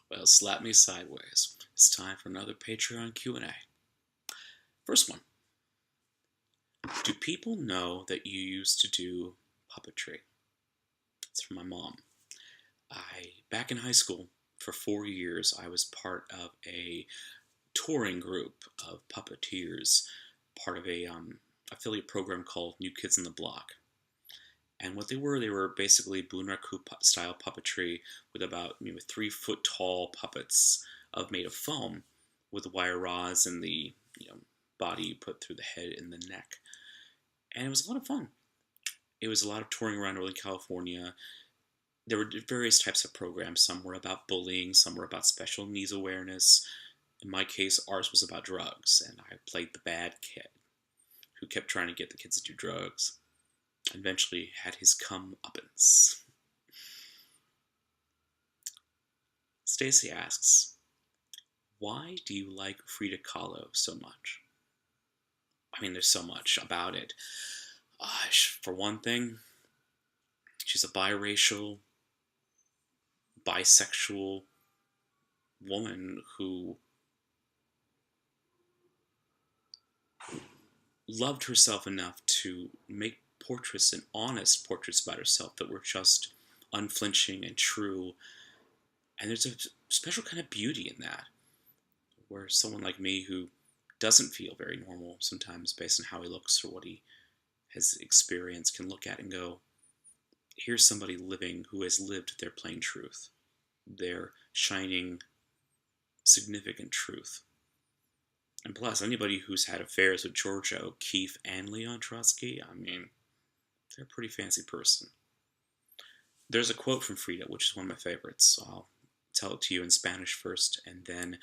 Well, slap me sideways. It's time for another Patreon Q&A. First one. Do people know that you used to do puppetry? It's from my mom. Back in high school, for 4 years, I was part of a touring group of puppeteers, part of a affiliate program called New Kids on the Block. And what they were basically bunraku style puppetry with about 3 foot tall puppets made of foam with wire rods and the body you put through the head and the neck. And it was a lot of fun. It was a lot of touring around Northern California. There were various types of programs. Some were about bullying, some were about special needs awareness. In my case, ours was about drugs, and I played the bad kid who kept trying to get the kids to do drugs. Eventually had his comeuppance. Stacy asks, why do you like Frida Kahlo so much? I mean, there's so much about it. For one thing, she's a bisexual woman who loved herself enough to make portraits and honest portraits about herself that were just unflinching and true. And there's a special kind of beauty in that, where someone like me who doesn't feel very normal sometimes based on how he looks or what he has experienced can look at and go, here's somebody living who has lived their plain truth, their shining, significant truth. And plus, anybody who's had affairs with George O'Keeffe and Leon Trotsky, I mean, they're a pretty fancy person. There's a quote from Frida, which is one of my favorites, so I'll tell it to you in Spanish first and then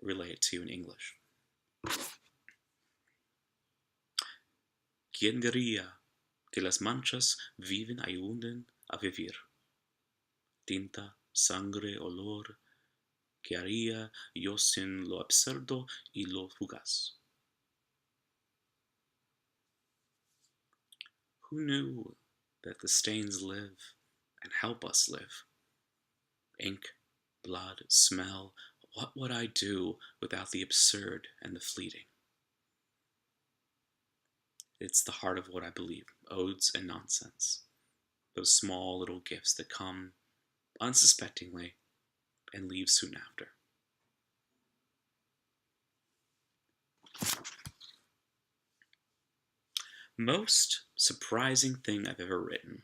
relay it to you in English. ¿Quién diría que las manchas viven ayudan a vivir? Tinta, sangre, olor, ¿qué haría yo sin lo absurdo y lo fugaz? Who knew that the stains live and help us live? Ink, blood, smell, what would I do without the absurd and the fleeting? It's the heart of what I believe, odes and nonsense. Those small little gifts that come unsuspectingly and leave soon after. Most surprising thing I've ever written.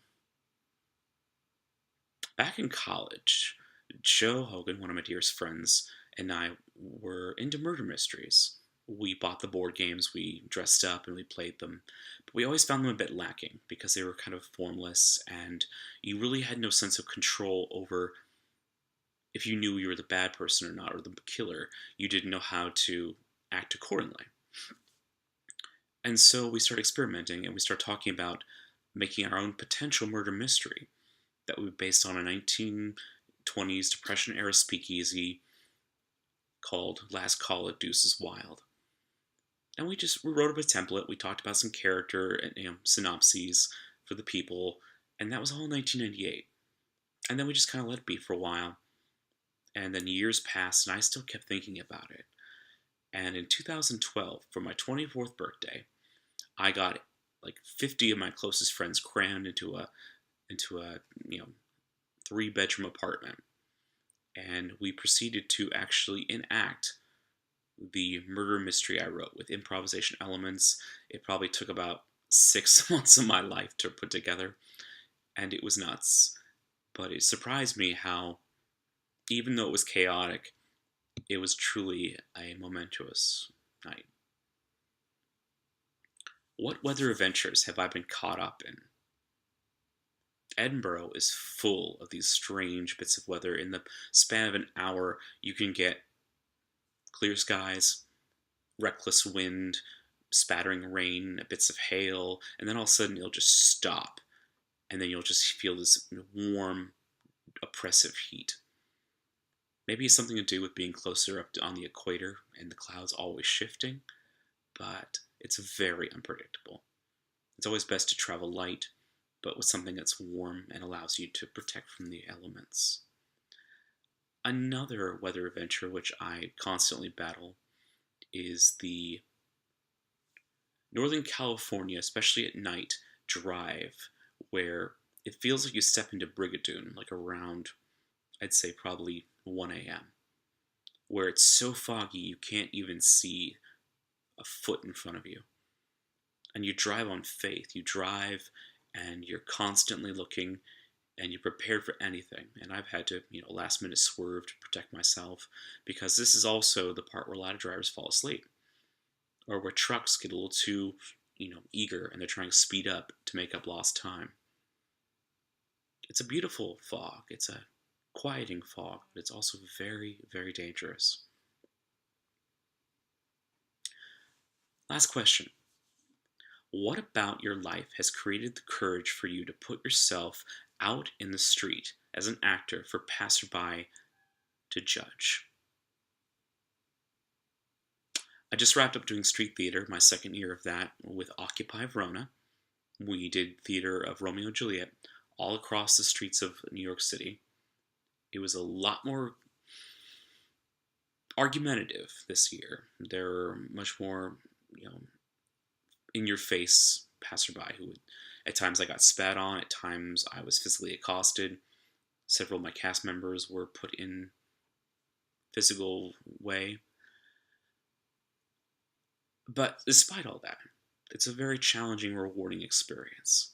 Back in college, Joe Hogan, one of my dearest friends, and I were into murder mysteries. We bought the board games, we dressed up, and we played them. But we always found them a bit lacking because they were kind of formless, and you really had no sense of control over if you knew you were the bad person or not, or the killer. You didn't know how to act accordingly. And so we started experimenting, and we started talking about making our own potential murder mystery that would be based on a 1920s Depression-era speakeasy called Last Call at Deuces Wild. And we wrote up a template, we talked about some character and synopses for the people, and that was all in 1998. And then we just kind of let it be for a while. And then years passed, and I still kept thinking about it. And in 2012, for my 24th birthday, I got like 50 of my closest friends crammed into a 3-bedroom apartment, and we proceeded to actually enact the murder mystery I wrote with improvisation elements. It probably took about 6 months of my life to put together, and it was nuts. But it surprised me how, even though it was chaotic, it was truly a momentous night. What weather adventures have I been caught up in? Edinburgh is full of these strange bits of weather. In the span of an hour, you can get clear skies, reckless wind, spattering rain, bits of hail, and then all of a sudden it'll just stop. And then you'll just feel this warm, oppressive heat. Maybe it's something to do with being closer up on the equator and the clouds always shifting, but it's very unpredictable. It's always best to travel light, but with something that's warm and allows you to protect from the elements. Another weather adventure which I constantly battle is the Northern California, especially at night, drive, where it feels like you step into Brigadoon, like around, I'd say probably 1 a.m., where it's so foggy you can't even see a foot in front of you. And you drive on faith. You drive and you're constantly looking and you're prepared for anything. And I've had to, last minute swerve to protect myself because this is also the part where a lot of drivers fall asleep or where trucks get a little too, eager and they're trying to speed up to make up lost time. It's a beautiful fog. It's a quieting fog, but it's also very, very dangerous. Last question. What about your life has created the courage for you to put yourself out in the street as an actor for passerby to judge? I just wrapped up doing street theater, my second year of that, with Occupy Verona. We did theater of Romeo and Juliet all across the streets of New York City. It was a lot more argumentative this year. There were much more, in your face passerby who would, at times I got spat on, at times I was physically accosted. Several of my cast members were put in physical way. But despite all that, it's a very challenging, rewarding experience.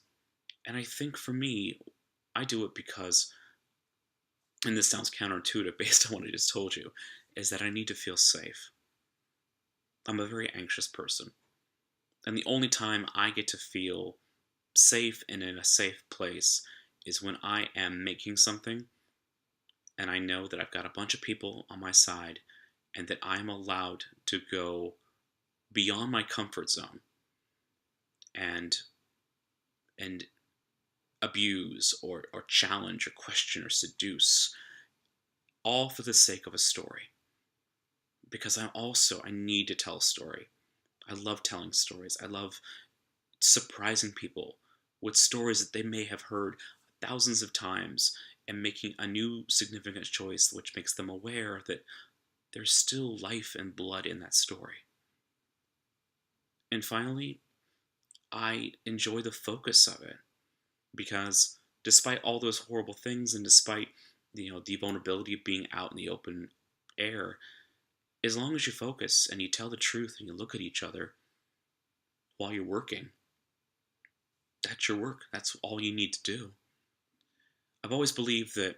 And I think for me, I do it because, and this sounds counterintuitive based on what I just told you, is that I need to feel safe. I'm a very anxious person. And the only time I get to feel safe and in a safe place is when I am making something and I know that I've got a bunch of people on my side and that I'm allowed to go beyond my comfort zone and abuse or challenge or question or seduce, all for the sake of a story. Because I need to tell a story. I love telling stories. I love surprising people with stories that they may have heard thousands of times and making a new significant choice which makes them aware that there's still life and blood in that story. And finally, I enjoy the focus of it because despite all those horrible things and despite the vulnerability of being out in the open air, as long as you focus and you tell the truth and you look at each other while you're working, that's your work. That's all you need to do. I've always believed that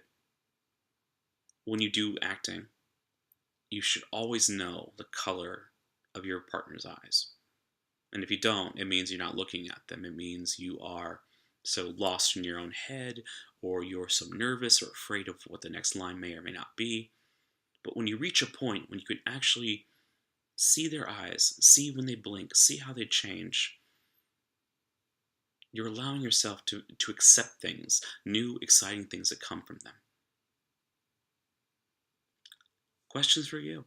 when you do acting, you should always know the color of your partner's eyes. And if you don't, it means you're not looking at them. It means you are so lost in your own head, or you're so nervous or afraid of what the next line may or may not be. But when you reach a point when you can actually see their eyes, see when they blink, see how they change, you're allowing yourself to accept things, new, exciting things that come from them. Questions for you?